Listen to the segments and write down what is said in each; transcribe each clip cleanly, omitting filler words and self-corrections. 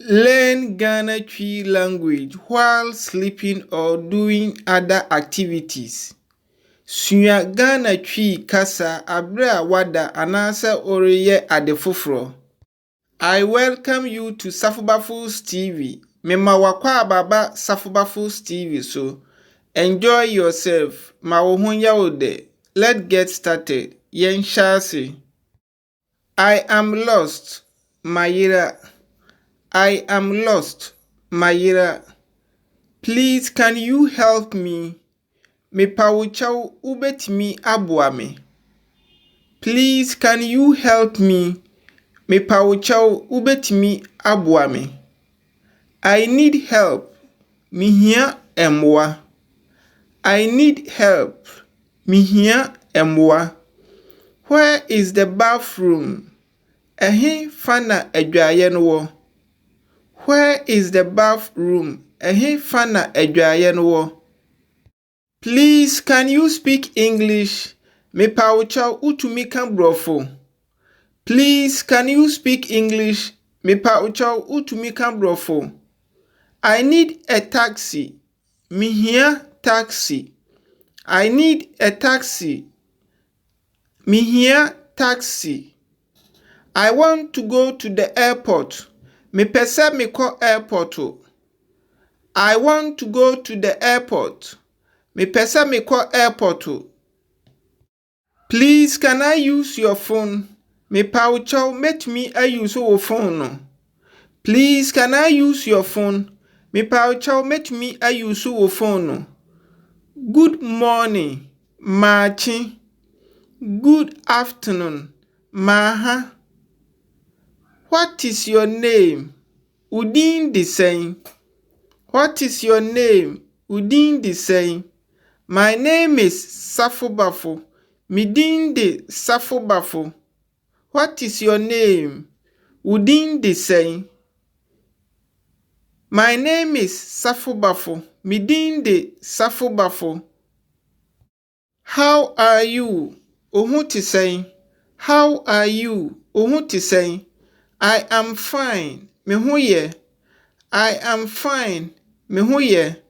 Learn Ghana Twi language while sleeping or doing other activities. Sua Ghana Twi kasa abre a wada anase oreye ade foforo. I welcome you to Safobafos TV. Mema wakwa ababa Safobafos TV so. Enjoy yourself. Ma wo ho ya ode. Let's get started. Yen shase. I am lost. Mayira. I am lost, Mayira. Please, can you help me? Me pawuchaw ubetimi aboa me. Please, can you help me? Me pawuchaw ubetimi aboa me. I need help. Mihia emwa. I need help. Mihia emwa. Where is the bathroom? Ehe fana edwaye no wo. Where is the bathroom? Ehe fana edwaye no wo. Please, can you speak English? Me paucha utumi kan brofo. Please, can you speak English? Me paucha utumi kan brofo. I need a taxi. Me here taxi. I need a taxi. Me here taxi. I want to go to the airport. Me pese me ko airport. I want to go to the airport. Me pese me ko airport. Please, can I use your phone? Me pauchaw met me I use your phone. Please, can I use your phone? Me pauchaw met me I use your phone. Good morning, Machi. Good afternoon, Maha. What is your name? Udin the same. What is your name? Udin the same. My name is Safobafo. Midin de Safobafo. What is your name? Udin the same. My name is Safobafo. Midin de Safobafo. How are you? Ohuti say. How are you? Ohuti say. I am fine. Mehuye. I am fine. Mehuye.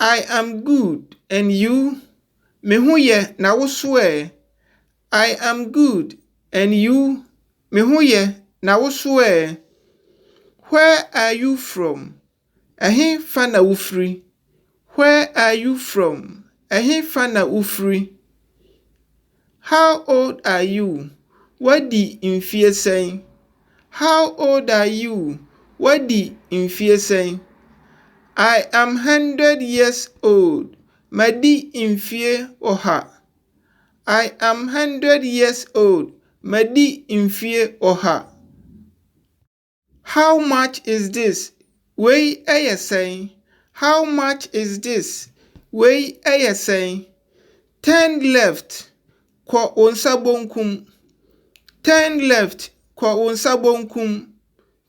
I am good. And you? Mehuye na woswe. I am good. And you? Mehuye na woswe. Where are you from? Ehe fana ufri. Where are you from? Ehe fana ufri. How old are you? What di mfie say? How old are you? What di mfie say? I am 100 years old. Madi mfie oha. I am 100 years old. Madi mfie oha. How much is this? Wey eye say. How much is this? Wey eye say. 10 left. Kwa onsa bonkum. 10 left. Kwa onsa bonkum.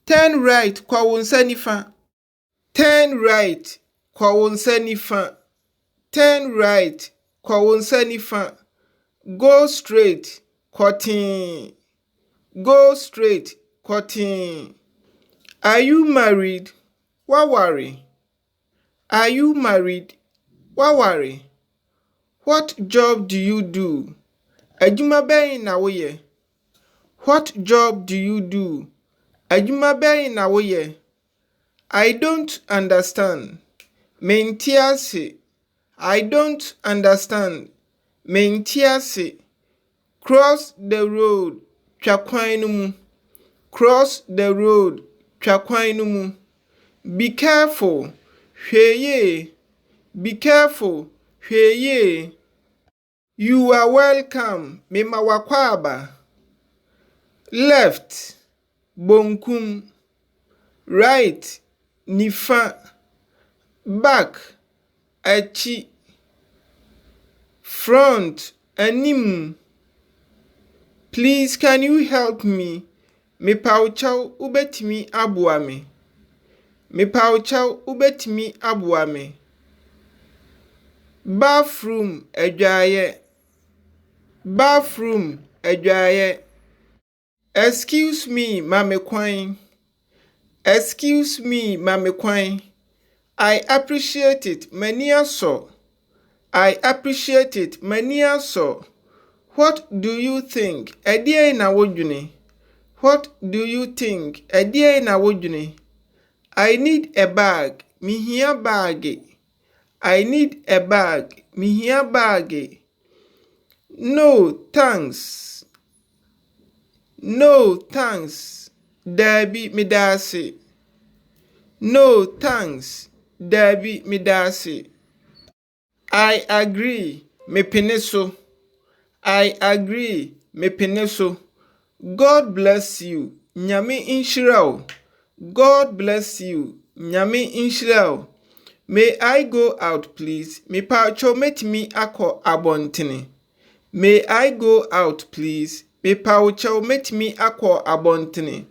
10 right. Kwa onsa nifa. 10 right. Kwa onsa nifa. 10 right. Kwa onsa nifa. Go straight. Kwatin. Go straight. Kwatin. Are you married? Wawari. Are you married? Wawari. What job do you do? Adwuma bɛn na woyɛ. What job do you do? Adwuma bɛn na woyɛ. I don't understand. Menti ase. I don't understand. Menti ase. Cross the road. Twa kwan no mu. Cross the road. Twa kwan no mu. Be careful. Hweye. Be careful. Hweye. You are welcome. Mema wakwaba. Left. Bonkum. Right. Nifa. Back. Achi. Front. Anim. Please, can you help me? Me pauchaw ubetimi aboa me. Me pauchaw ubetimi aboa me. Bathroom edwaye. Bathroom edwaye. Excuse me, mame kwan. Excuse me, Mami Kwan. I appreciate it, many so. I appreciate it, many so. What do you think? Edie na wodwene. What do you think? Edie na wodwene. I need a bag. Mihia bag. I need a bag. Mihia bag. No, thanks. No, thanks. Dabi midasi. No, thanks. Dabi midasi. I agree. Me peneso. I agree. Me peneso. God bless you. Nyame inshira. God bless you. Nyame inshira. May I go out, please? Me pacho metimi ako abontene. May I go out, please? Me pacho metimi ako abontene.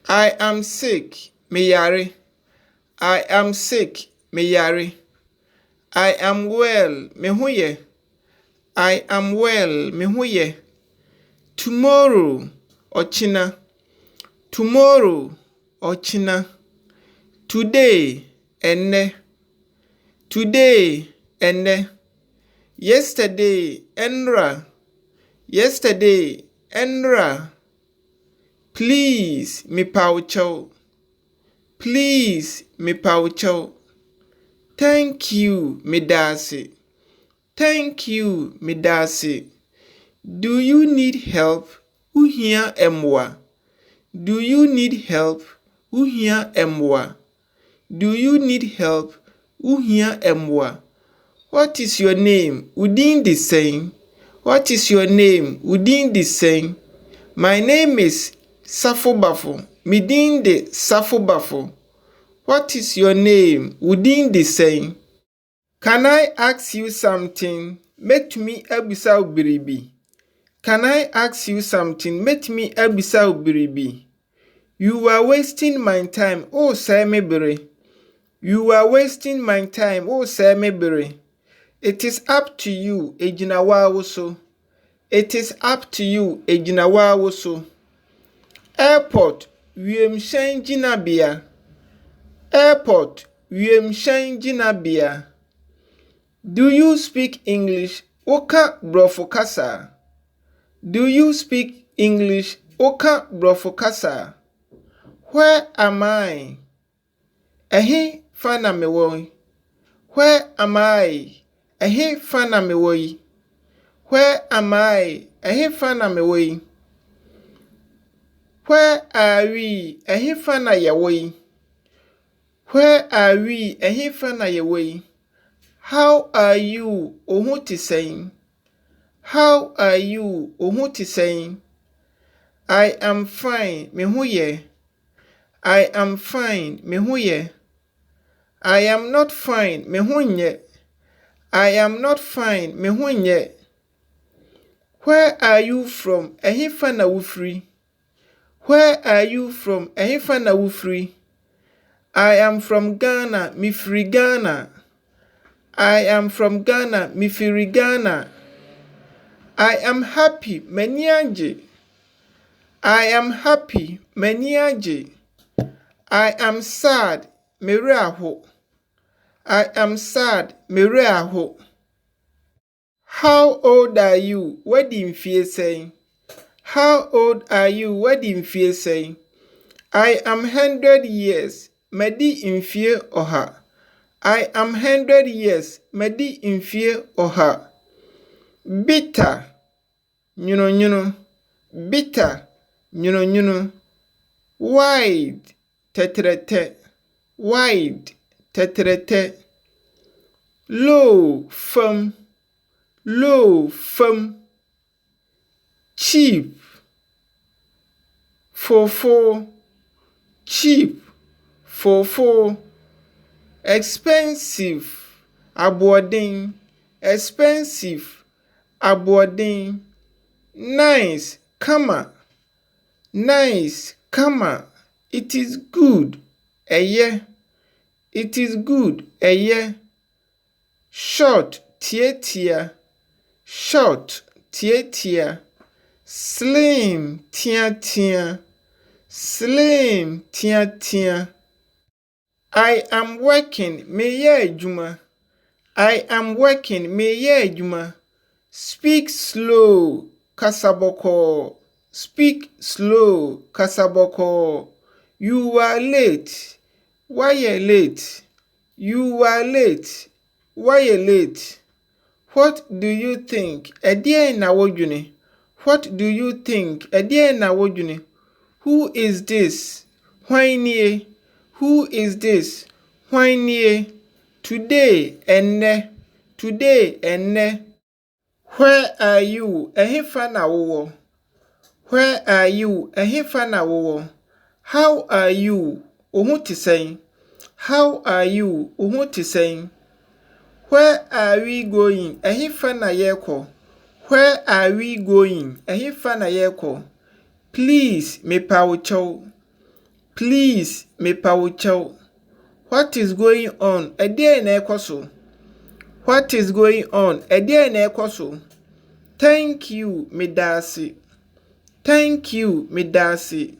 I am sick. Me yare. I am sick. Me yare. I am well. Me huye. I am well. Me huye. Tomorrow. Ochina. Tomorrow. Ochina. Today. Enne. Today. Enne. Yesterday. Enra. Yesterday. Enra. Please. Me paucho. Please. Me paucho. Thank you. Me dasi. Thank you. Me dasi. Do you need help? Uhia emwa. Do you need help? Uhia emwa. Do you need help? Uhia emwa. What is your name? Udin the same. What is your name? Udin the same. My name is Safobafo. Midin the Safobafo. What is your name? Udin the same. Can I ask you something? Make me abisa ubiribi. Can I ask you something? Make me abisa ubiribi. You are wasting my time. Oh, say me bere. You are wasting my time. Oh, say me bere. It is up to you, ejinawa woso. It is up to you, ejinawa woso. Airport, wiem jinabia. Airport, wiem jinabia. Do you speak English? Oka brofokasa. Do you speak English? Oka brofokasa. Where am I? Ehe fana mewoi. Where am I? Ehe fana mewoi. Where am I? Ehe fana mewoi. Where are we? Ehe fana yewoi. Where are we? Ehe fana yewoi. How are you? Ohuti saying. How are you? Ohuti saying. I am fine. Mehuye. I am fine. Mehuye. I am not fine. Mehunye. I am not fine. Mehunye. Where are you from? Ehifana wufri. Where are you from? Ehifana wufri. I am from Ghana. Mifri Ghana. I am from Ghana. Mifri Ghana. I am happy. Menyaje. I am happy. Menyaje. I am sad. Meraho. I am sad. Meraho. How old are you? What do you feel saying? How old are you? What do you feel saying? I am 100 years. Medi in fear oha. I am 100 years. Medi in fear oha. Bitter. Nyuno. Bitter. Nyuno. Wide. Tetrete. Wide. Tetrete. Low. Firm. Low. Firm. Cheap. Fofo. Cheap. Fofo. Expensive. Aboarding. Expensive. Aboarding. Nice. Kama. Nice. Kama. It is good. Eye. It is good. Eye. Short. Tietia. Short. Tietia. Slim. Tia. Slim tia. I am working meyɛ adwuma. I am working meyɛ adwuma. Speak slow kasaboko. Speak slow kasaboko. You are late. Why you late? You are late. Why you late? What do you think? Ɛdeɛn na wodwene? What do you think? Ɛdeɛn na wodwene? Who is this? Hwan nie? Who is this? Hwan nie? Today, ɛnnɛ. Today, ɛnnɛ. Where are you? Ɛhefa na wowɔ? Where are you? Ɛhefa na wowɔ? How are you? Wo ho te sɛn? How are you? Wo ho te sɛn? Where are we going? Ɛhefa na yɛkɔ? Where are we going? Ɛhefa na yɛkɔ? Please, mepa wo kyɛw. Please, mepa wo kyɛw. What is going on? Ɛdeɛn na ɛkɔ so? What is going on? Ɛdeɛn na ɛkɔ so? Thank you, medase. Thank you, medase.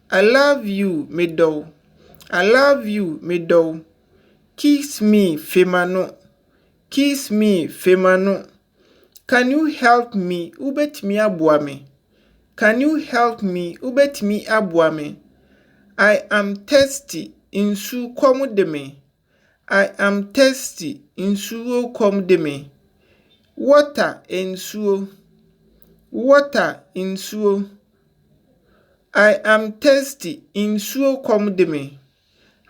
I love you, medɔw. I love you, medɔw. Kiss me, femano. Kiss me, femano. Can you help me? Ubetimi aboa me. Can you help me? Ubetimi aboa me. I am thirsty. Insu kom de me. I am thirsty. Insuo kom de me. Water insuo. Water insuo. I am thirsty. Insuo kom de me.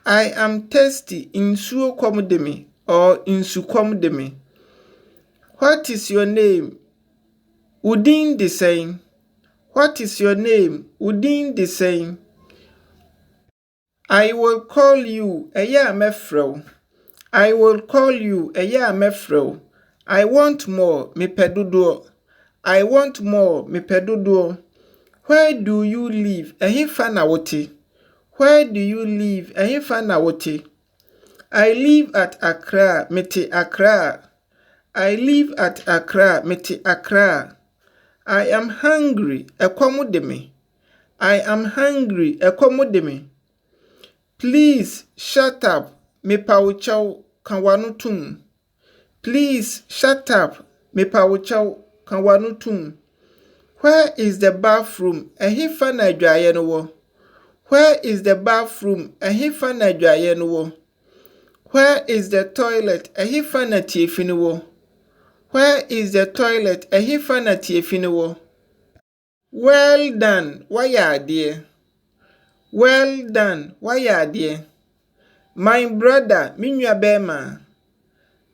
I am thirsty. Insuo kom de me. Or insu kom de me. What is your name? Udin the same. What is your name? Udin the same. I will call you. Eya mefro. I will call you. Eya mefro. I want more. Me pedudo. I want more. Me pedudo. Where do you live? Ehifa na wote. Where do you live? Ehifa na wote. I live at Accra. Mete Accra. I live at Accra. Mete Accra. I am hungry. Ekomu de me. I am hungry. Ekomu de me. Please shut up. Mepa wo kyɛw ka wano tum. Please shut up. Mepa wo kyɛw ka wano tum. Where is the bathroom? Ɛhefa na adwaeɛ no wɔ? Where is the bathroom? Ɛhefa na adwaeɛ no wɔ? Where is the toilet? Ɛhefa na tiefi no wɔ? Where is the toilet? Ɛhefa na tiefi no wɔ? Well done. Wayɛ adeɛ. Well done. Wayɛ adeɛ. My brother, me nua bɛrima.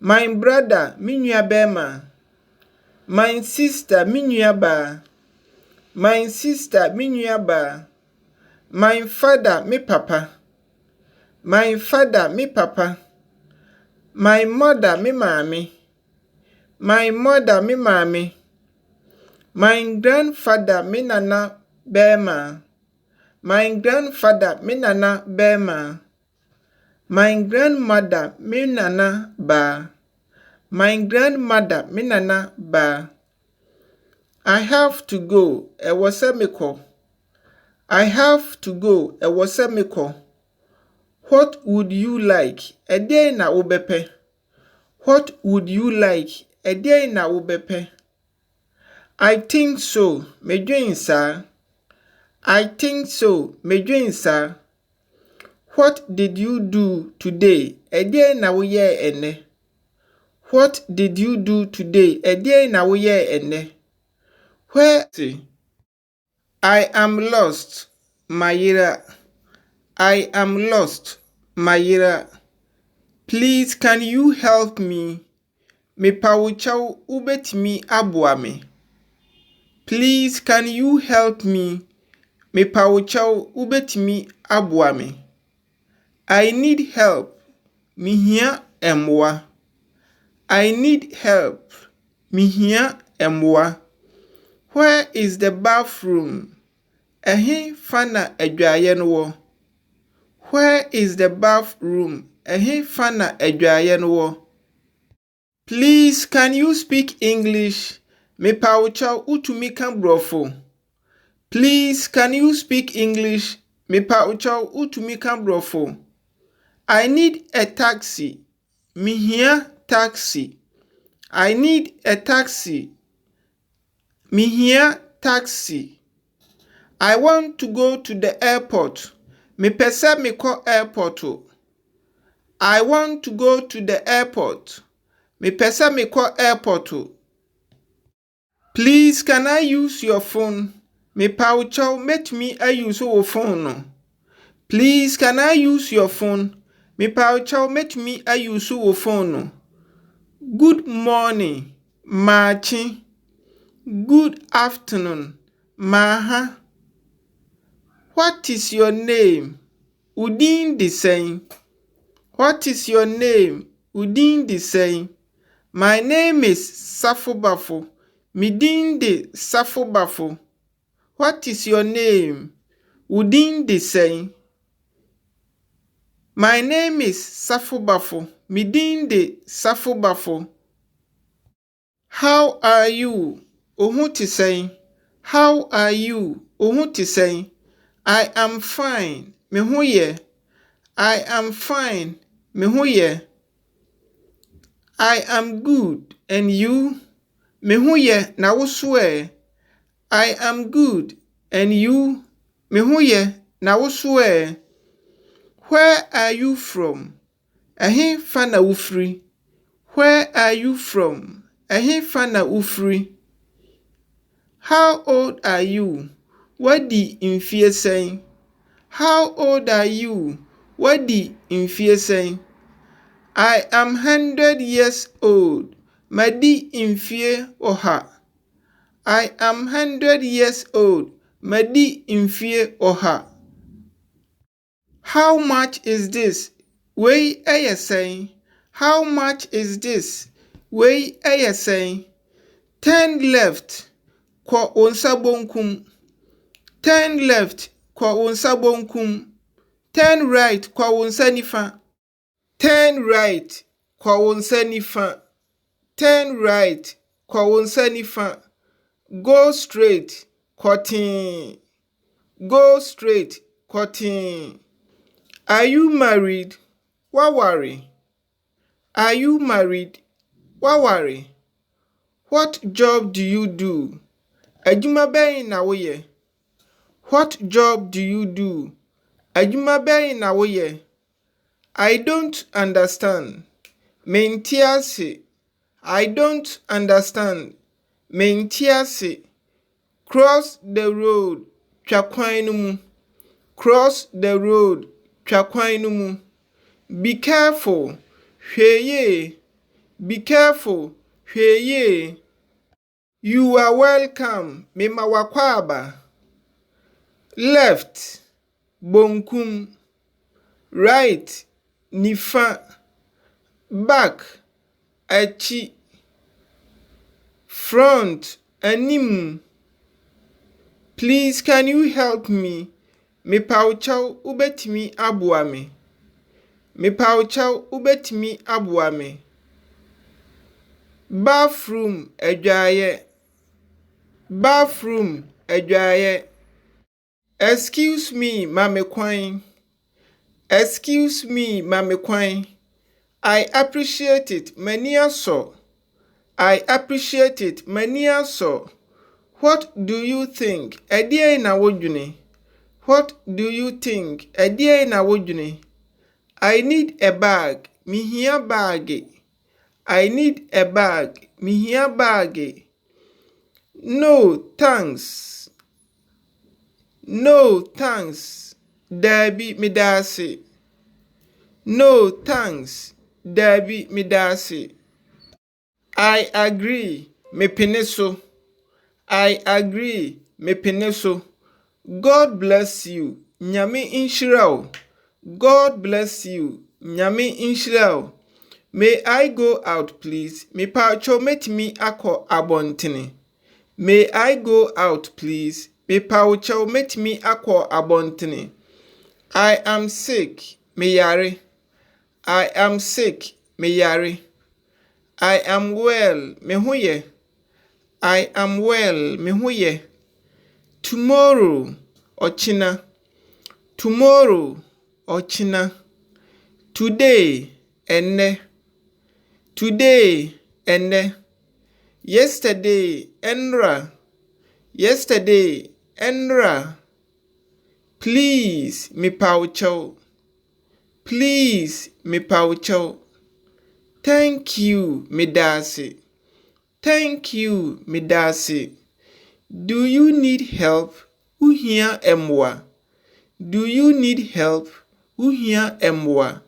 My brother, me nua bɛrima. My sister, me nua baa. My sister, me nua baa. My father, me papa. My father, me papa. My mother, me maame. My mother, me maame. My grandfather, me nana bɛrima. My grandfather, me nana bɛrima. My grandmother, me nana baa. My grandmother, me nana baa. I have to go. Ɛwɔ sɛ mekɔ. I have to go. Ɛwɔ sɛ mekɔ. What would you like? Ɛdeɛn na wobɛpɛ? What would you like? Ɛdeɛn na wobɛpɛ? I think so. Medwen saa. I think so. Medwen saa. What did you do today? Ɛdeɛn na woyɛɛ ɛnnɛ? What did you do today? Ɛdeɛn na woyɛɛ ɛnnɛ? Where? I am lost. Mayira. I am lost. Mayira. Please, can you help me? Mepa wo kyɛw ubetimi aboa me. Please, can you help me? Mepa wo kyɛw ubetimi aboa me. I need help. Mihia emwa. I need help. Mihia emwa. Where is the bathroom? Ɛhefa na adwaeɛ no wɔ? Where is the bathroom? Ɛhefa na adwaeɛ no wɔ? Please, can you speak English? Mepa wo kyɛw utumi ka Borɔfo. Please, can you speak English? Mepawcho utumi ka brofo. I need a taxi. Mihia taxi. I need a taxi. Mihia taxi. I want to go to the airport. Mepese meko airport. I want to go to the airport. Mepese meko airport. Please, can I use your phone? Mepawcho metumi use your phone. Please, can I use your phone? Mepawcho metumi use your phone. Good morning, Machi. Good afternoon, Maha. What is your name? Udin the same. What is your name? Udin the same. My name is Safobafo. Midin de Safobafo. What is your name? Udin the same. My name is Safobafo. Midin de Safobafo. How are you? Ohun ti say. How are you? Ohun ti say. I am fine. Me hu ye. I am fine. Me hu ye. I am good. And you? Me hu ye na wo swear. I am good. And you? Me hu ye na wo swear. Where are you from? Ehin fa na wo firi. Where are you from? Ehin fa na wo firi. How old are you? Wadi mfie sɛn? How old are you? Wadi mfie sɛn? I am 100 years old. Madi mfie oha. I am 100 years old. Madi mfie oha. How much is this? Wei eye sɛn? How much is this? Wei eye sɛn? Turn left. Kwa onsa bonkum. Turn left. Kwa onsa bonkum. Turn right. Kwa onsa nifa. Turn right. Kwa onsa nifa. Turn right. Kwa onsa nifa. Go straight. Kwatin. Go straight. Kwatin. Are you married? Wawari. Are you married? Wawari. What job do you do? Adwuma bɛn na woyɛ? What job do you do? Adwuma bɛn na woyɛ? I don't understand. Menti ase. I don't understand. Menti ase. Cross the road. Twa kwan no mu. Cross the road. Twa kwan no mu. Be careful. Hwɛ yie. Be careful. Hwɛ yie. You are welcome. Mema wakwaba. Left. Bonkum. Right. Nifa. Back. Achi. Front. Anim. Please, can you help me? Mepawcho ubetimi aboa me. Mepawcho ubetimi aboa me. Bathroom adwaye. Bathroom adwaye. Excuse me, mame kwan. Excuse me, mame kwan. I appreciate it, many aso. I appreciate it, many aso. What do you think? Edie na wodwene. What do you think? Edie na wodwene. I need a bag. Mihia bag. I need a bag. Mihia bag. No, thanks. No, thanks. Dabi midasi. No, thanks. Dabi midasi. I agree. Me peneso. I agree. Me peneso. God bless you. Nyame inshirao. God bless you. Nyame inshirao. May I go out, please? Me pacho metimi ako abontene. May I go out, please? Me pacho metimi ako abontene. I am sick. Me yare. I am sick. Me yare. I am well. Me huye. I am well. Me huye. Tomorrow. Ochina. tomorrow, ochina. Today, ɛnnɛ. Today, ɛnnɛ. Yesterday, ɛnra. Yesterday, ɛnra. Please, mepawkyɛw. Please, mepawkyɛw. Thank you, medase. Thank you, medase. Do you need help? Uhia emwa. Do you need help? Uhia emwa.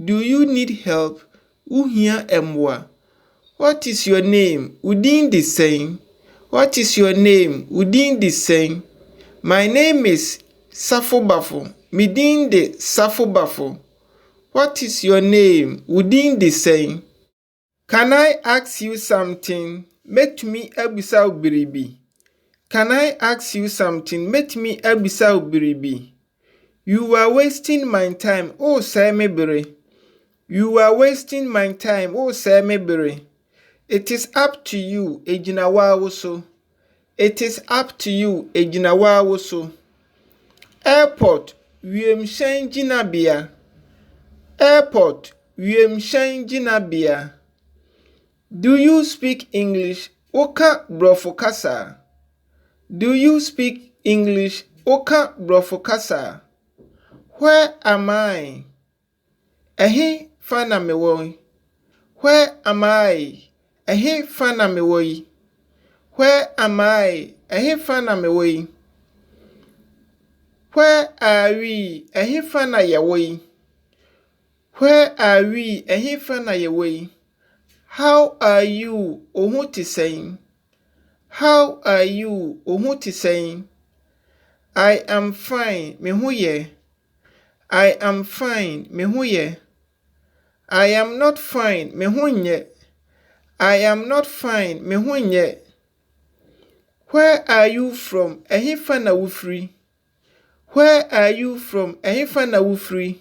Do you need help? Uhia emwa. What is your name? Udin the same. What is your name? Udin the same. My name is Safobafo. Midin de Safobafo. What is your name? Udin the same. Can I ask you something? Met me abisa ubiribi. Can I ask you something? Met me abisa ubiribi. You are wasting my time. Oh, say mebere. You are wasting my time. Oh, say mebere. It is up to you, ejinawa woso. It is up to you, ejinawa woso. Airport, wiemshen jinabia. Airport, wiemshen jinabia. Do you speak English? Oka brofokasa. Do you speak English? Oka brofokasa. Where am I? Ehe fana mewoy. Where am I? Ehe fana mewoy. Where am I? Ehe fana mewoy. Where are we? Ehe fana yewoy. Where are we? Ehe fana yewoy. How are you? Ohuti saying. How are you? Ohuti saying. I am fine. Mehuye. I am fine. Mehuye. I am not fine. Mehunye. I am not fine. Mehunye. Where are you from? Ehifana wufri. Where are you from? Ehifana wufri.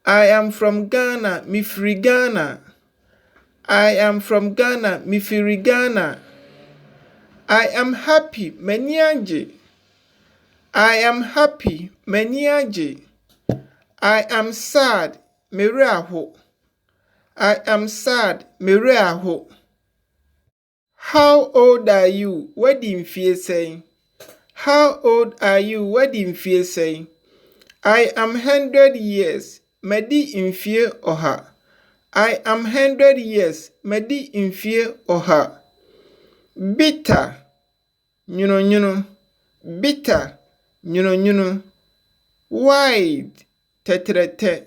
I am from Ghana. Mifri Ghana. I am from Ghana. Mifri Ghana. I am happy. Menyaje. I am happy. Menyaje. I am sad. Meraho. I am sad. Meraho. How old are you? What do you feel saying? How old are you? What do you feel saying? I am 100 years. Medi infie oha. I am 100 years. Medi infie oha. Bitter. Nyuno. Bitter. Nyuno. Wide. Tetrete.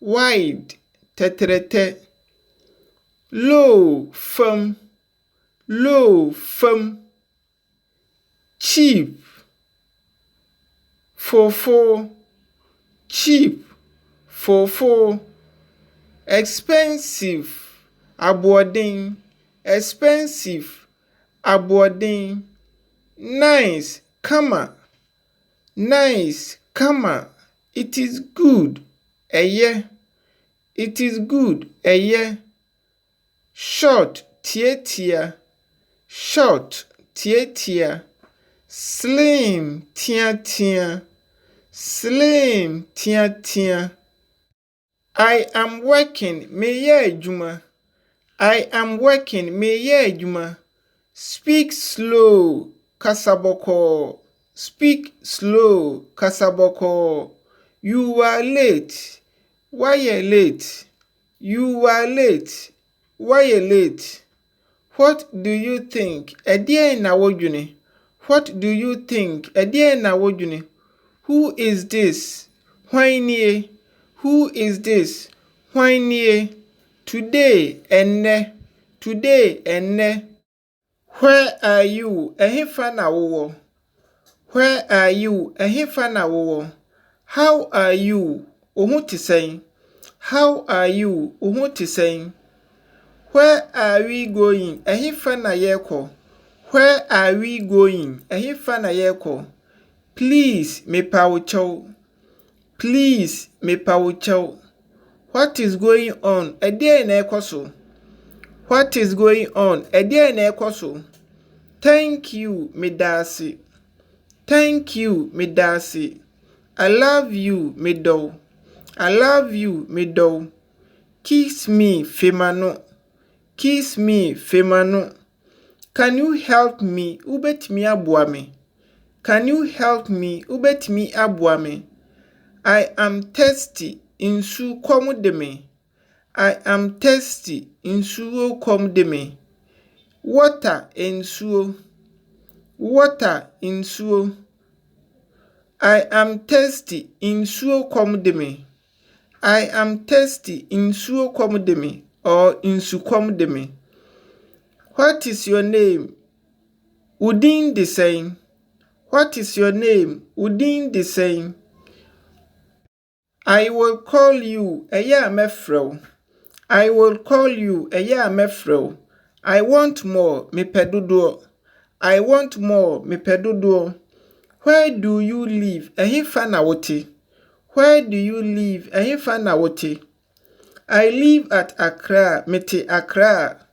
Wide. Tetrete. Low. Firm. Low. Firm. Cheap. Fofo. Cheap. Fofo. Expensive. Aboarding. Expensive. Aboarding. Nice. Kama. Nice. Kama. It is good. Eye. It is good. Eye. Short. Tietia. Short. Tietia. Slim. Tia. Slim. Tia. I am working. Meye juma. I am working. Meye juma. Speak slow. Kasaboko. Speak slow. Kasaboko. You are late. Why you late? You are late. Why you late? What do you think? Edie na wojune. What do you think? Edie na wojune. Who is this? Why nie? Who is this? Why nie? Today, ɛnnɛ. Today, ɛnnɛ. Where are you? Ehefa na wowo. Where are you? Ehefa na wowo. How are you? Ohuti saying. How are you? Ohuti saying. Where are we going? Ehefa na yeko. Where are we going? Ehefa na yeko. Please, mepawkyɛw. Please, mepawkyɛw. What is going on? Ɛdeɛ na ɛkɔ so. What is going on? Ɛdeɛ na ɛkɔ so. Thank you, medase. Thank you, medase. I love you, medo. I love you, medo. Kiss me, femano. Kiss me, femano. Can you help me? Ubetimi aboame. Can you help me? Ubetimi aboame. I am thirsty. Insu komu de me. I am thirsty. Insuo komu de me. Water insuo. Water insuo. I am thirsty. Insuo komu de me. I am thirsty. Insuo komu de me. Or insu komu de me. What is your name? Udin the same. What is your name? Udin the same. I will call you. Eya mefro. I will call you. Eya mefro. I want more. Me pedudo. I want more. Me pedudo. Where do you live? Ehifa na wote. Where do you live? Ehifa na wote. I live at Accra. Mete Accra.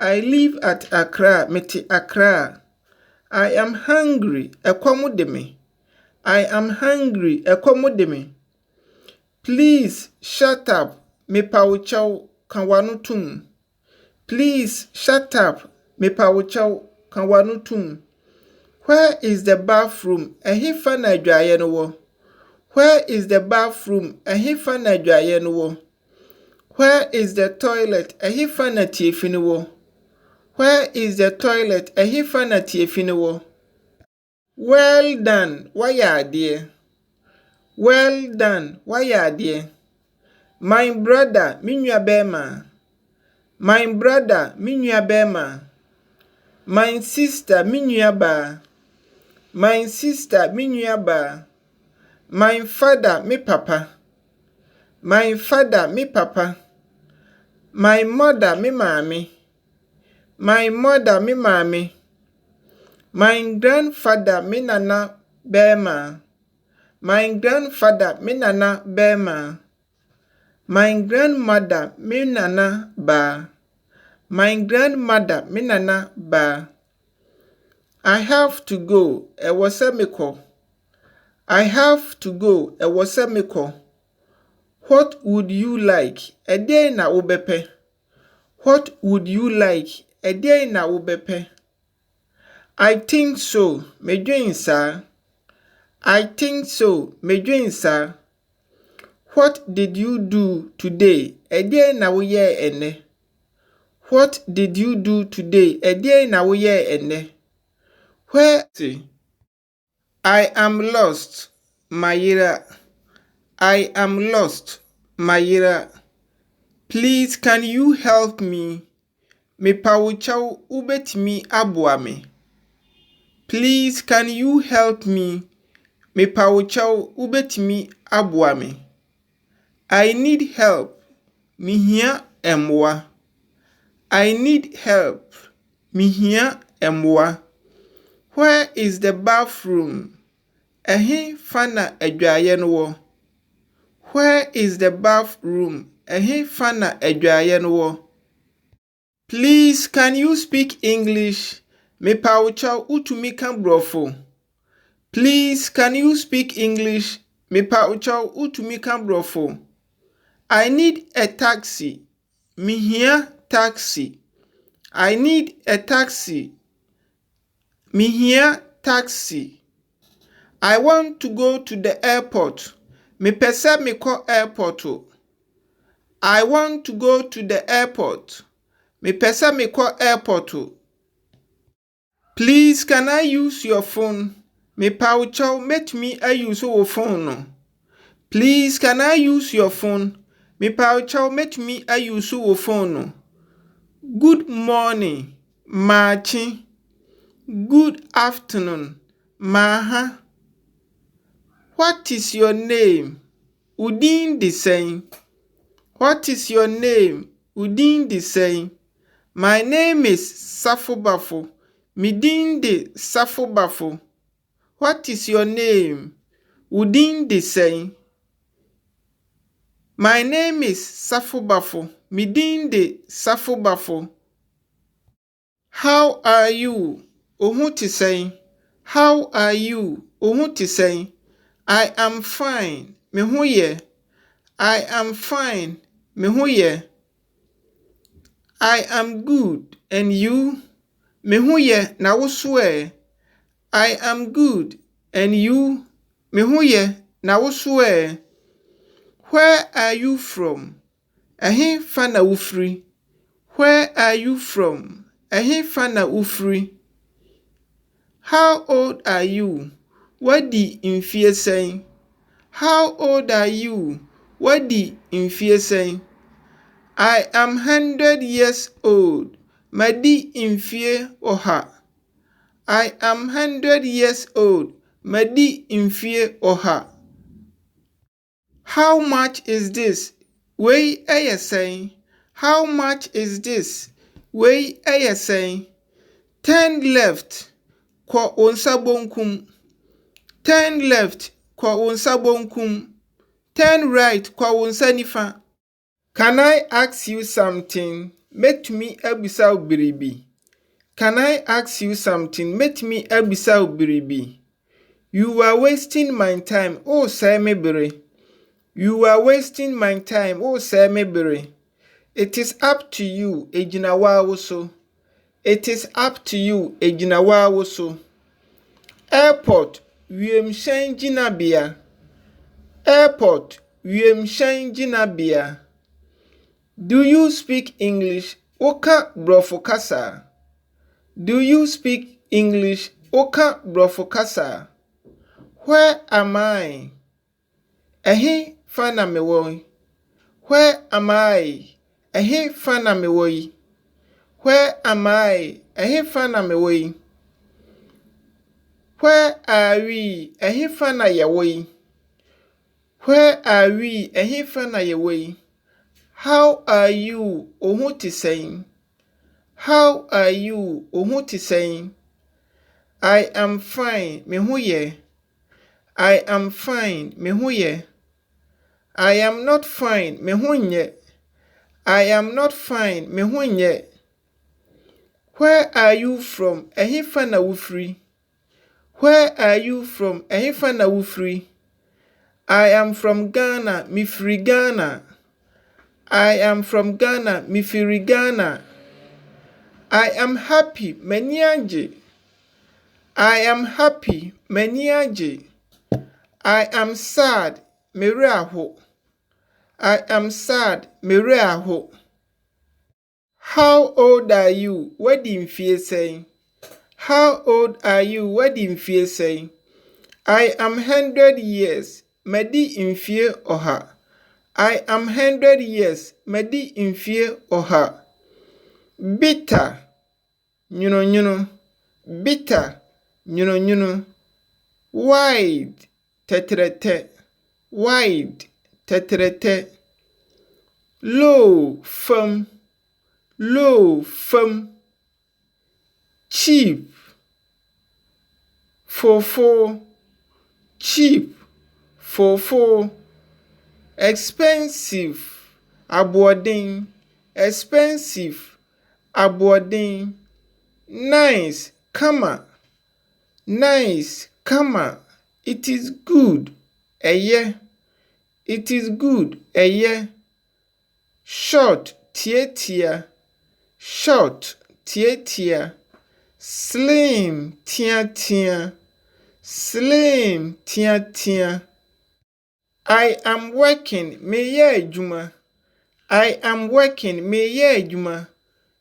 I live at Accra. Mete Accra. I am hungry. Ekomu de me. I am hungry. Ekomu de me. Please shut up. Me pauchau kanwanutum. Please shut up. Me pauchau kanwanutum. Where is the bathroom? Ehifa na dwaye no wo. Where is the bathroom? Ehifa na dwaye no wo. Where is the toilet? Ehifa na tiefi no wo. Where is the toilet? Ehifa na tiefi no wo. Well done. Waya dear. Well done. Waya dear. My brother, minua bema. My brother, minua bema. My sister, minua ba. My sister, minua ba. My father, me papa. My father, me papa. My mother, me mami. My mother, me mami. My grandfather, me nana bema. My grandfather, me nana bema. My grandmother, me nana ba. My grandmother, me nana ba. I have to go. Ewosemiko. I have to go. Ewosemiko. What would you like? Ede na ubepe. What would you like? Ede na ubepe. I think so. Medwin sa. I think so. Medwin sa. What did you do today? Ede na uye ene. What did you do today? Ede na uye ene. Where? I am lost. Mayira. I am lost. Mayira. Please, can you help me? Me pauchau ubetimi aboame. Please, can you help me? Me pauchau ubetimi aboame. I need help. Mihia emwa. I need help. Mihia emwa. Where is the bathroom? Ehi fana edwaye no wo. Where is the bathroom? Ehi fana edwaye no wo. Please, can you speak English? Me paucha utumi kan brofo. Please, can you speak English? Me paucha utumi kan brofo. I need a taxi. Me here taxi. I need a taxi. Me here taxi. I want to go to the airport. Me pese me ko airport. I want to go to the airport. Me pese me ko airport. Please, can I use your phone? Me paucha met me I use your phone. No. Please, can I use your phone? Me paucha met me I use your phone. No. Good morning, Machi. Good afternoon, Maha. What is your name? Udin the same. What is your name? Udin the same. My name is Safobafo. Midin de Safobafo. What is your name? Udin the same. My name is Safobafo. Midin de Safobafo. How are you? Ohun ti say. How are you? Ohun ti say. I am fine. Me ho ye. I am fine. Me ho ye. I am good. And you? Me ho ye na wo so ɛ. I am good. And you? Me ho ye na wo so ɛ. Where are you from? Ɛhe fa na wo firi? Where are you from? Ɛhe fa na wo firi? How old are you? Wadi mfie sɛn? How old are you? Wadi mfie sɛn? I am 100 years old. Madi mfie ɔha. I am 100 years old. Madi mfie ɔha. How much is this? Wei ɛyɛ sɛn? How much is this? Wei ɛyɛ sɛn? 10 left. Kɔ wo nsa bonkum. 10 left. Kɔ wo nsa bonkum. 10 right. Kɔ wo nsa nifa. Can I ask you something? Metumi abisa wo biribi. Can I ask you something? Metumi abisa wo biribi. You are wasting my time. Oh, say me bere. You are wasting my time. Oh, say me bere. It is up to you. Ejina wa wo so. It is up to you. Ejina wa wo so. Airport. Wiemhyɛn gyinabea. Airport. Wiemhyɛn gyinabea. Do you speak English? Oka brofo kasa. Do you speak English? Oka brofo kasa. Where am I? Ehe fa na me wo. Where am I? Ehe fa na me wo. Where am I? Ehe fa na me wo. Where are we? Ehe fa na ye wo. Where are we? Ehe fa na ye wo. How are you? Oho ti sɛn? How are you? Oho ti sɛn? I am fine. Me ho ye. I am fine. Me ho ye. I am not fine. Me ho nye. I am not fine. Me ho nye. Where are you from? Ehe fa na wo firi? Where are you from? Ehe fa na wo firi? I am from Ghana. Me firi Ghana. I am from Ghana. Me firi Ghana. I am happy. M'ani agye. I am happy. M'ani agye. I am sad. Me werɛ aho. I am sad. Me werɛ aho. How old are you? Wadi mfie sɛn? How old are you? Wadi mfie sɛn? I am 100 years. Madi mfie ɔha. I am 100 years. Madi mfie ɔha. Bitter. Nyuno. Bitter. Nyuno. Wide. Tetrete. Wide. Tetrete. Low. Firm. Low. Firm. Cheap. Fofo. Cheap. Fofo. Expensive. Aboɔden. Expensive. Aboɔden. Nice. Kama. Nice. Kama. It is good. Ɛyɛ. It is good. Ɛyɛ. Short. Tietia. Short. Tietia. Slim. Tia. Slim. Tia. I am working. Meyɛ adwuma. I am working. Meyɛ adwuma.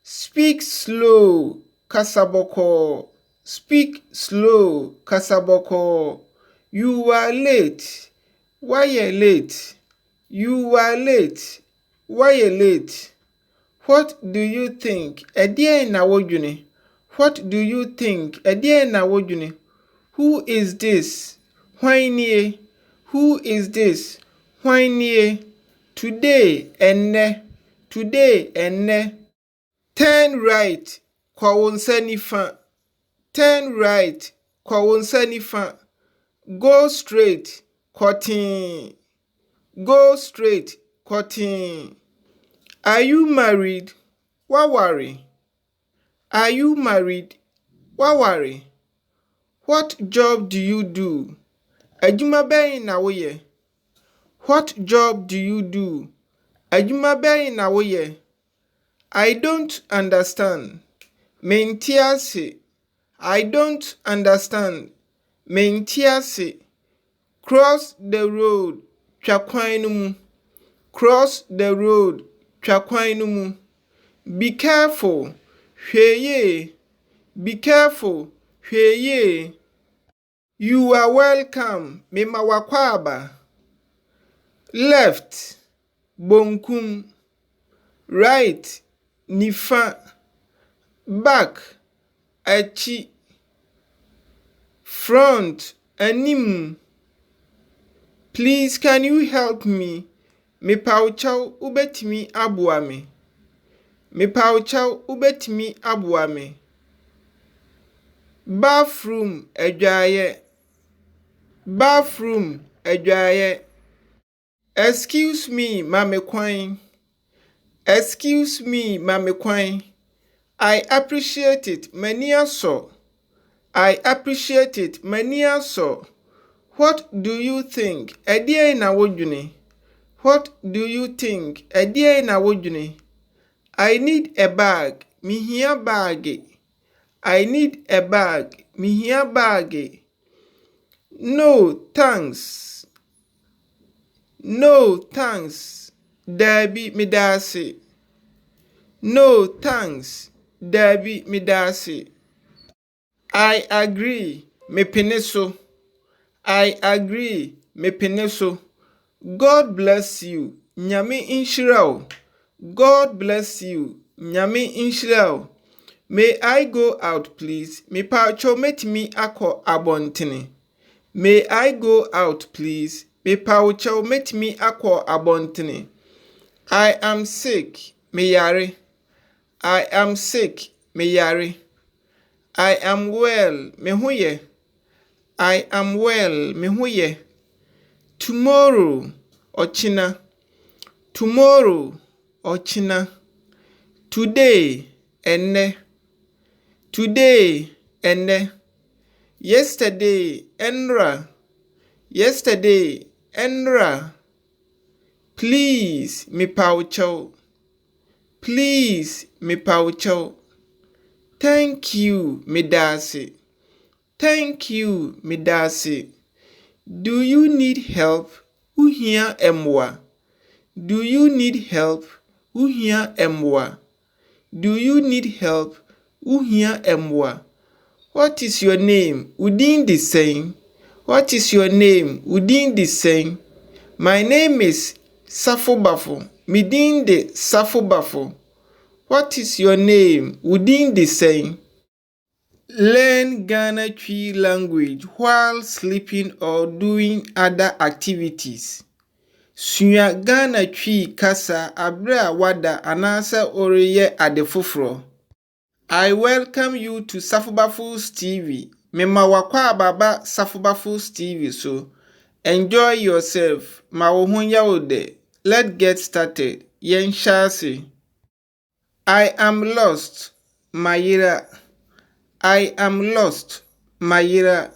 Speak slow. Kasaboko. Speak slow. Kasaboko. You are late. Why you late? You are late. Why you late? What do you think? Ɛdeɛn na wodwene? What do you think? Ɛdeɛn na wodwene? Who is this? Hwan nie? Who is this? Hwan nie? Today, ɛnnɛ. Today, ɛnnɛ. Turn right. Kwa wo nsa nifa. Turn right. Kwa wo nsa nifa. Go straight. Cotton. Go straight. Cotton. Are you married? Wawari. Are you married? Wawari. What job do you do? Adwuma bɛn na woyɛ? What job do you do? Adwuma bɛn na woyɛ? I don't understand. Mente ase. I don't understand. Mente ase. Cross the road. Twa kwan no mu. Cross the road. Twa kwan no mu. Be careful. Hwɛ yie. Be careful. Hwɛ yie. You are welcome. Mema wakɔ aba. Left. Bonkum. Right. Nifa. Back. Akyi. Front. Anim. Please, can you help me? Mepawkyɛw wobɛtumi aboa me. Mepawkyɛw wobɛtumi aboa me. Bathroom adwaeɛ. Bathroom adwaeɛ. Excuse me, mame kwan. Excuse me, mame kwan. I appreciate it, m'ani asɔ. I appreciate it, m'ani asɔ. What do you think? Ɛdeɛn na wodwene? What do you think? Ɛdeɛn na wodwene? I need a bag. Mihia bag. I need a bag. Mihia bag. No, thanks. No, thanks. Dabi midase. No, thanks. Dabi midase. I agree. Mepene so. I agree. Mepene so. God bless you. Nyame nhyira wo. God bless you. Nyame nhyira wo. May I go out, please? Mepawkyɛw metimi akɔ abɔntene. May I go out, please? Mepawkyɛw metimi akɔ abɔntene. I am sick. Meyare. I am sick. Meyare. I am well. Mehoye. I am well. Mehoye. Tomorrow. Ochina. Tomorrow. Ochina. Today. Ɛnnɛ. Today. Ɛnnɛ. Yesterday. Ɛnnra. Yesterday. Ɛnnra. Please. Mepawkyɛw. Please. Mepawkyɛw. Thank you, midase. Thank you, midase. Do you need help? Uhia emwa. Do you need help? Uhia emwa. Do you need help? Uhia emwa. What is your name? Udin the same. What is your name? Udin the same. My name is Safobafo. Midin the Safobafo. What is your name? Udin the same. Learn Ghanaian Twi language while sleeping or doing other activities. Sua Ghanaian Twi kasa abre a wada anasa oreye ade foforo. I welcome you to Safobafo's TV. Mema wakwa ababa Safobafo's TV so. Enjoy yourself. Ma wo ho yawo de. Let's get started. Yen shase. I am lost, Mayira. I am lost, Mayira.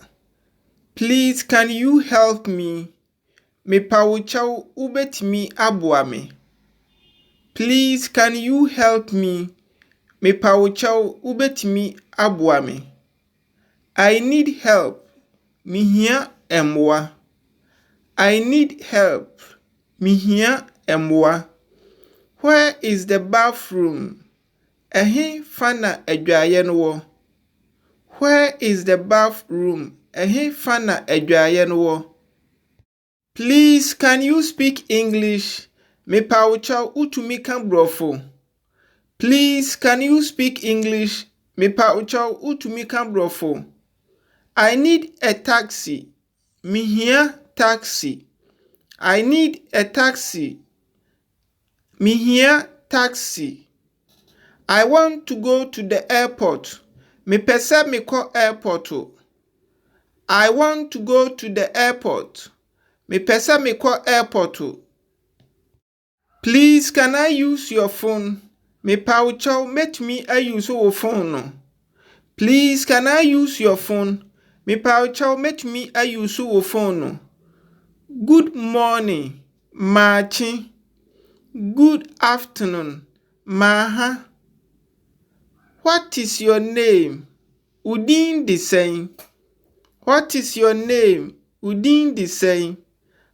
Please, can you help me? Mepawkyɛw wobɛtumi aboa me. Please, can you help me? Mepawkyɛw wobɛtumi aboa me. I need help. Mihia emwa. I need help. Mihia emwa. Where is the bathroom? Ehe fana adwaye no wo. Where is the bathroom? Ehe fana adwaye no wo. Please, can you speak English? Mepawkyɛw utumi ka brofo. Please, can you speak English? Mepawkyɛw utumi ka brofo. I need a taxi. Mihia taxi. I need a taxi. Mihia taxi. I want to go to the airport. Mepese meko airport. I want to go to the airport. Mepese meko airport. Please, can I use your phone? Mepawkyɛw metumi use wo phone no. Please, can I use your phone? Mepawchow metumi ayusu wo phone no. Good morning, Machi. Good afternoon, Maha. What is your name? Udin the same. What is your name? Udin the same.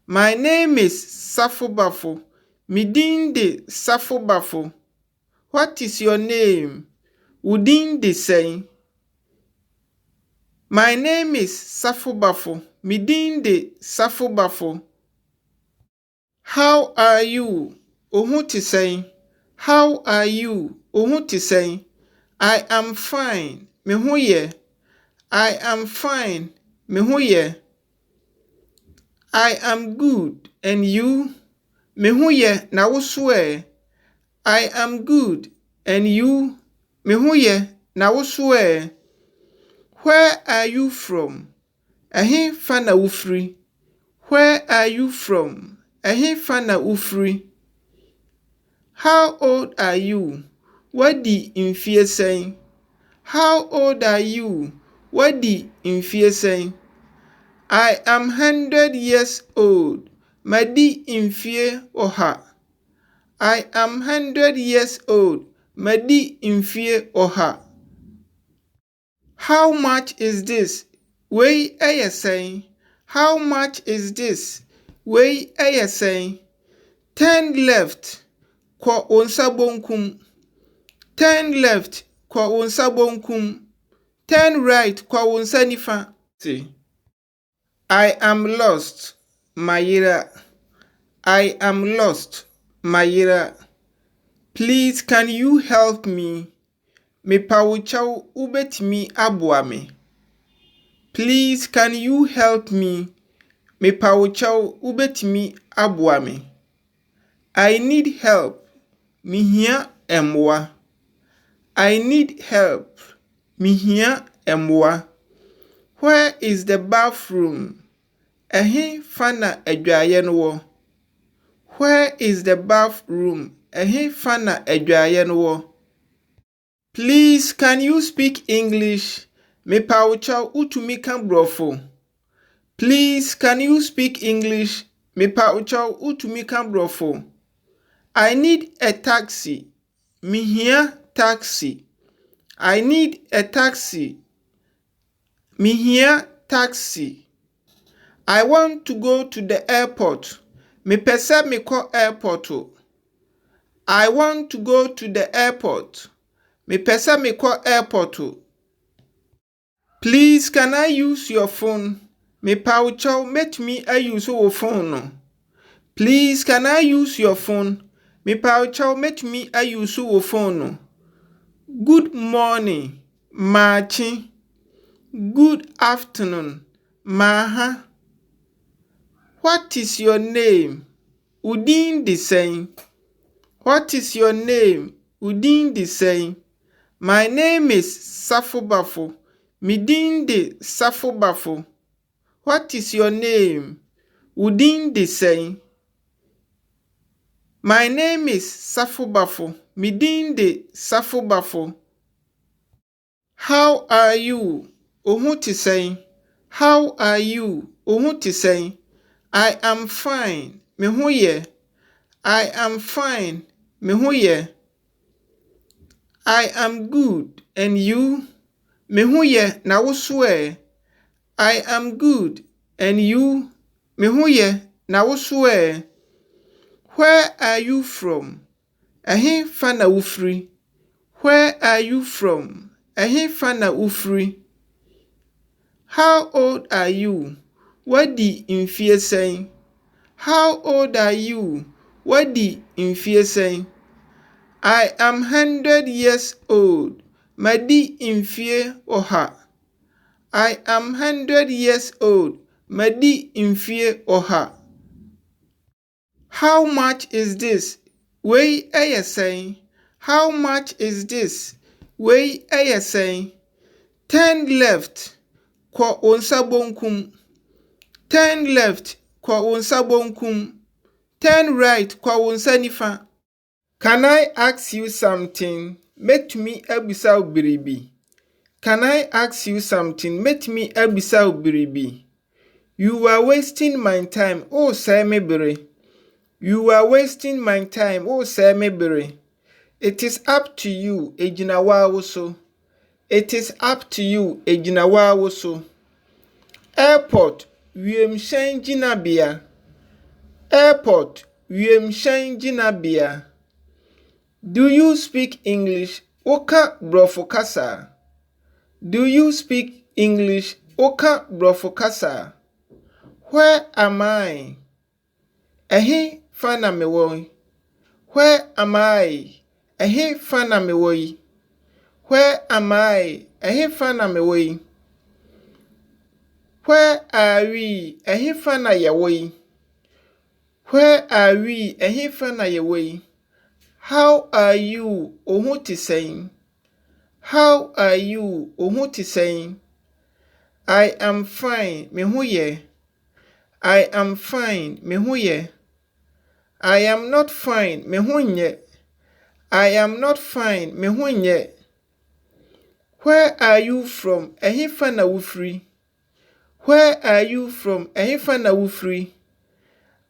My name is Safobafo. Midin de Safobafo. What is your name? Udin the same. My name is Safobafo. Midin de Safobafo. How are you? Ohun ti say. How are you? Ohun ti say. I am fine. Me hu ye. I am fine. Me hu ye. I am good. And you? Me hu ye na wo swear. I am good. And you? Me hu ye na wo swear. Where are you from? Ehin fa na wo firi. Where are you from? Ehin fa na wo firi. How old are you? Wadi mfie sɛn? How old are you? Wadi mfie sɛn? I am 100 years old. Madi mfie oha. I am 100 years old. Madi mfie oha. How much is this? Wei ɛyɛ sɛn? How much is this? Wei ɛyɛ sɛn? 10 left. Kwa onsa bonkum. 10 left. Kwa onsa bonkum. 10 right. Kwa onsa nifa. I am lost. Mayira. I am lost. Mayira. Please, can you help me? Mepawuchaw ubetimi aboa me. Please, can you help me? Mepawuchaw ubetimi aboa me. I need help. Mihia emwa. I need help. Mihia emwa. Where is the bathroom? Ehin fana edwaye no wo. Where is the bathroom? Ehin fana edwaye no wo. Please, can you speak English? Mepawuchaw utumi kan brofo. Please, can you speak English? Mepawuchaw utumi kan brofo. I need a taxi. Mihia taxi. I need a taxi. Mihia taxi. I want to go to the airport. Me pese me ko airport. I want to go to the airport. Me pese me ko airport. Please, can I use your phone? Me pauchaw metumi use your phone no. Please, can I use your phone? Me pauchaw metumi use your phone no. Good morning, Machi. Good afternoon, Maha. What is your name? Udin the same. What is your name? Udin the same. My name is Safobafo. Midin de Safobafo. What is your name? Udin the same. My name is Safobafo. Midin de Safobafo. How are you? Ohun ti sɛn. How are you? Ohun ti sɛn. I am fine. Me hu ye. I am fine. Me hu ye. I am good. And you? Me hu ye na wo swear. I am good. And you? Me hu ye na wo swear. Where are you from? Ehin fa na wo firi. Where are you from? Ehin fa na wo firi. How old are you? Wadi mfie sɛn? How old are you? Wadi mfie sɛn? I am 100 years old. Madi mfie oha. I am 100 years old. Madi mfie oha. How much is this? Wei ɛyɛ sɛn? How much is this? Wei ɛyɛ sɛn? 10 left. Kwa onsa bonkum. 10 left. Kwa onsa bonkum. 10 right. Kwa onsa nifa. Can I ask you something? Metumi abusa biribi. Can I ask you something? Met me abisa biribi. You are wasting my time. Oh, say me bere. You are wasting my time. Oh, say me bere. It is up to you, ejinawa woso. It is up to you, ejinawa woso. Airport, wiemhyɛn gyinabea. Airport, wiemhyɛn gyinabea. Do you speak English? Oka brofo kasa. Do you speak English? Oka brofo kasa. Where am I? Ehe fana mewoy. Where am I? Ehe fana mewoy. Where am I? Ehe fana mewoy. Where are we? Ehe fana yewoy. Where are we? Ehe fana yewoy. How are you? Ohu ti saying. How are you? Ohu ti saying. I am fine. Me hu ye. I am fine. Me hu ye. I am not fine. Me hu nye. I am not fine. Me hu nye. Where are you from? Ehe fana wufri. Where are you from? Ehe fana wufri.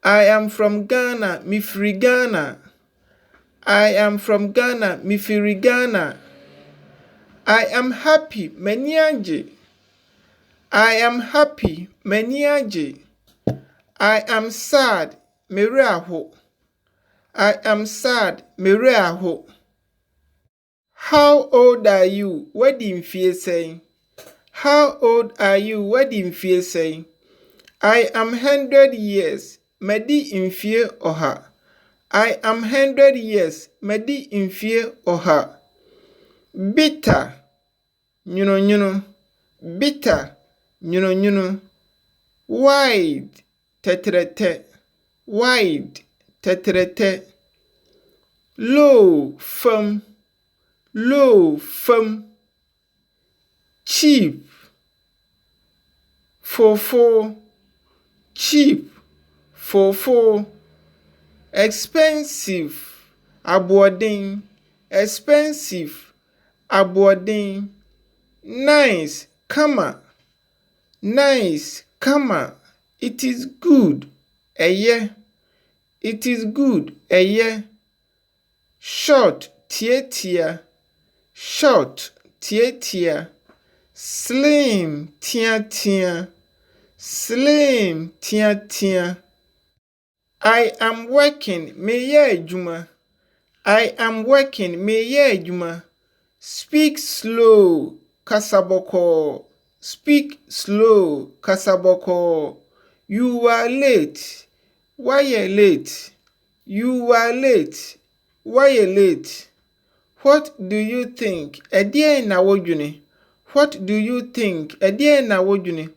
I am from Ghana. Me free Ghana. I am from Ghana. Me free Ghana. I am happy. Mani anje. I am happy. Mani anje. I am sad. Mere aho. I am sad. Mere aho. How old are you? What do you feel saying? How old are you? What do you feel saying? I am 100 years. Medi infie oha. I am 100 years. Medi infie oha. Bitter. Nyuno. Bitter. Nyuno. Wide. Tetrete. Wide. Tetrete. Low. Firm. Low. Firm. Cheap. Fofo. Cheap. Fofo. Expensive. Aboarding. Expensive. Aboarding. Nice. Kama. Nice. Kama. It is good. Eye. It is good. Eye. Short. Tietia. Short. Tietia. Slim. Tia. Slim. Tia. I am working. Meye juma. I am working. Meye juma. Speak slow. Kasaboko. Speak slow. Kasaboko. You are late. Why you late? You are late. Why you late? What do you think? Edie na wojune. What do you think? Edie na wojune.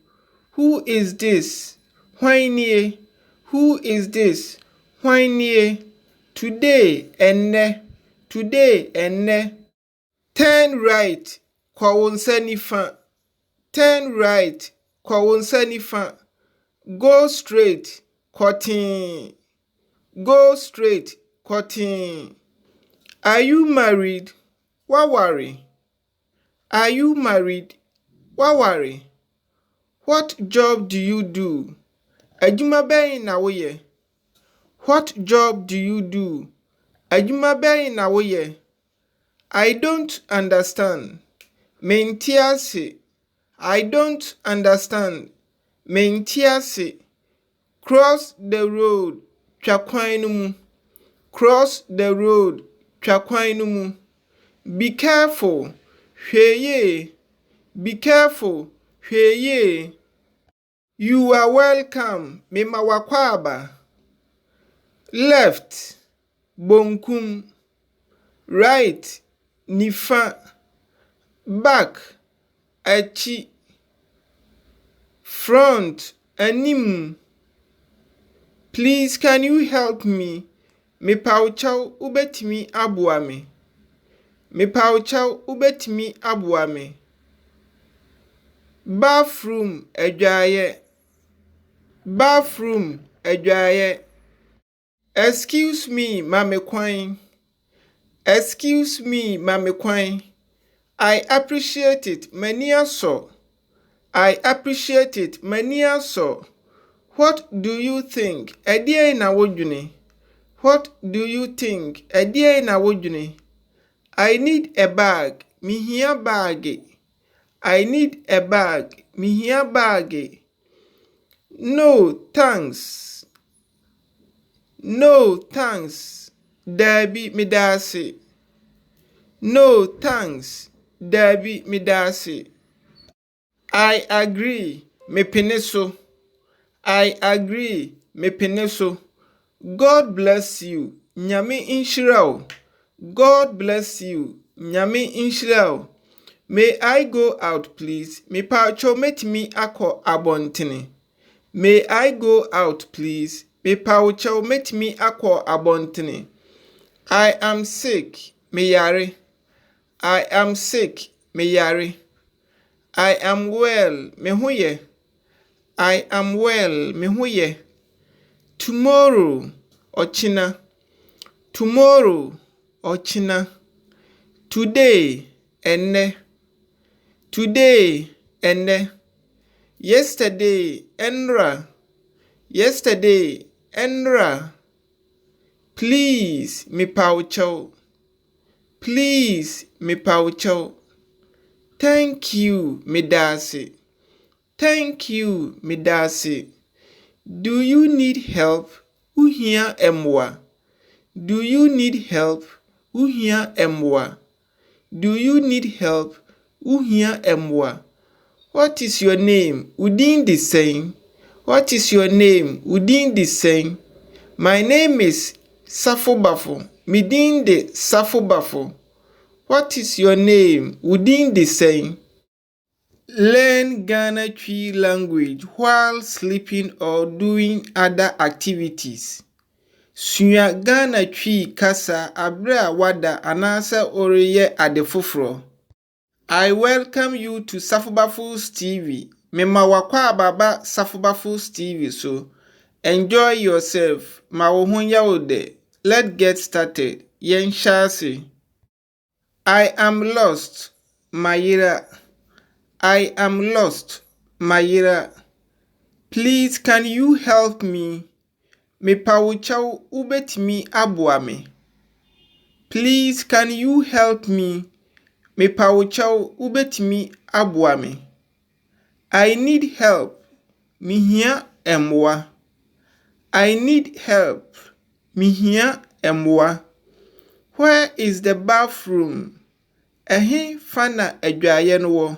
Who is this? Why nie? Who is this? Why nie? Today, ɛnnɛ. Today, ɛnnɛ. Turn right. Kwa wo nsa nifa. Turn right. Kwa wo nsa nifa. Go straight. Cotton. Go straight. Cotton. Are you married? Wawari. Are you married? Wawari. What job do you do? Adwuma bɛn na woyɛ. What job do you do? Adwuma bɛn na woyɛ. I don't understand. Menti ase. I don't understand. Menti ase. Cross the road. Twa kwan no mu. Cross the road. Twa kwan no mu. Be careful. Hwɛ yie. Be careful. Hwɛ yie. You are welcome. Mema wakɔ aba. Left. Bonkum. Right. Nifa. Back. Achi. Front. Anim. Please, can you help me? Mepawchaw ubetimi aboa me. Mepawchaw ubetimi aboa me. Bathroom adwaye. Bathroom adwaye. Excuse me, mame kwan. Excuse me, mame kwan. I appreciate it. M'ani asɔ. I appreciate it. M'ani asɔ. What do you think? Ɛdeɛn na wodwene? What do you think? Ɛdeɛn na wodwene? I need a bag. Mihia baage. I need a bag. Mihia baage. No, thanks. No, thanks. Dabi medase. No, thanks. Dabi medase. I agree. Mepene so. I agree. Mepene so. God bless you. Nyame nhyira wo. God bless you. Nyame nhyira wo. May I go out, please? Mepacho metimi akọ abontene. May I go out, please? Mepacho metimi akọ abontene. I am sick. Meyare. I am sick. Meyare. I am well. Mehuye. I am well. Mehuye. Tomorrow. Ochina. Tomorrow. Ochina. Today. Ɛnnɛ. Today. Ɛnnɛ. Yesterday. Ɛnnra. Yesterday. Ɛnnra. Please. Mepawcho. Please. Mepawcho. Thank you. Medase. Thank you. Medase. Do you need help? Uhia emwa. Do you need help? Uhia emwa. Do you need help? Uhia emwa. What is your name? Udin the same. What is your name? Udin the same. My name is Safobafo. Midin the Safobafo. What is your name? Udin the same. Learn Ghana Twi language while sleeping or doing other activities. Sua Ghana Twi kasa abre wada anasa oreye adefofro. I welcome you to Safobafo's TV. Mema wakwa baba Safobafo's TV so. Enjoy yourself. Ma wo ho yawode. Let's get started. Yen shase. I am lost. Mayira. I am lost. Mayira. Please can you help me? Mepawuchaw ubetimi aboame. Please can you help me? Mepawuchaw ubetimi aboame. I need help. Mihia emwa. I need help. Mihia emwa. Where is the bathroom? Ehe fana edwaye no wo.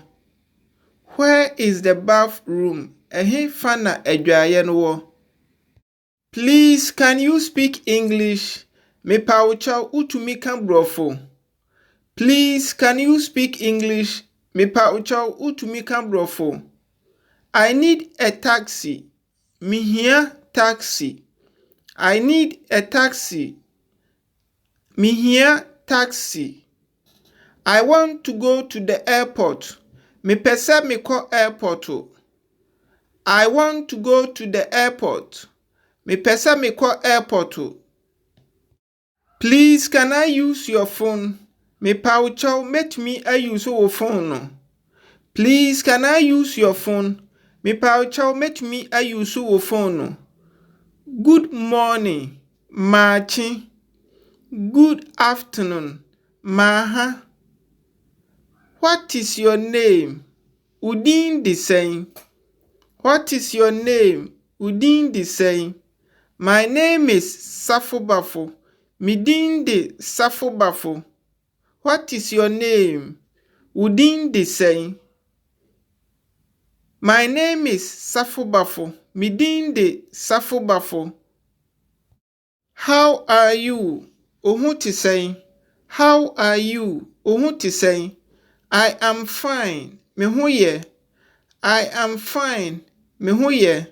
Where is the bathroom? Ehe fana edwaye no wo. Please can you speak English? Mepawuchaw utumi kan brofo. Please can you speak English? Mepawuchaw utumi kan brofo. I need a taxi. Mihia taxi. I need a taxi. Mihia taxi. I want to go to the airport. Mepese meko airport. I want to go to the airport. Mepese meko airport. Please can I use your phone? Mepawuchaw metumi use your phone. Please can I use your phone? Mepawuchaw metumi use your phone. Good morning. Machi. Good afternoon. Maha. What is your name? Udin the same. What is your name? Udin the same. My name is Safobafo. Midin the Safobafo. What is your name? Udin the same. My name is Safobafo. Midin the Safobafo. How are you? Ohun ti say. How are you? Ohun ti say. I am fine. Mehuye. I am fine. Mehuye.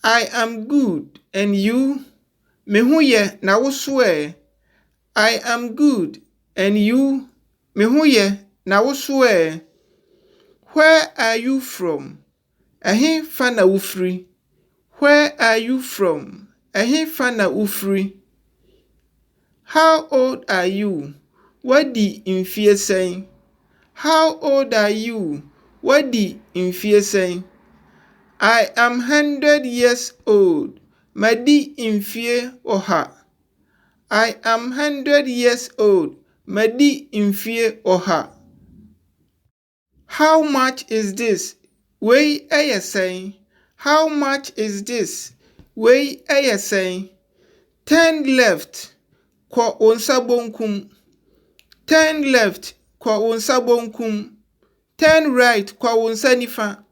I am good. And you? Mehuye na wo swear. I am good. And you? Mehuye na wo swear. Where are you from? Ehe fana ufri. Where are you from? Ehe fana ufri. How old are you? Wadi mfie sɛn? How old are you? Wadi mfie sɛn? I am 100 years old. Madi mfie ɔha. I am 100 years old. Madi mfie ɔha. How much is this? Wei ɛyɛ sɛn? How much is this? Wei ɛyɛ sɛn? Turn left. Kɔ wo nsa bonkum. Turn left. Kɔ wo nsa bonkum. Turn right. Kɔ wo nsa nifa.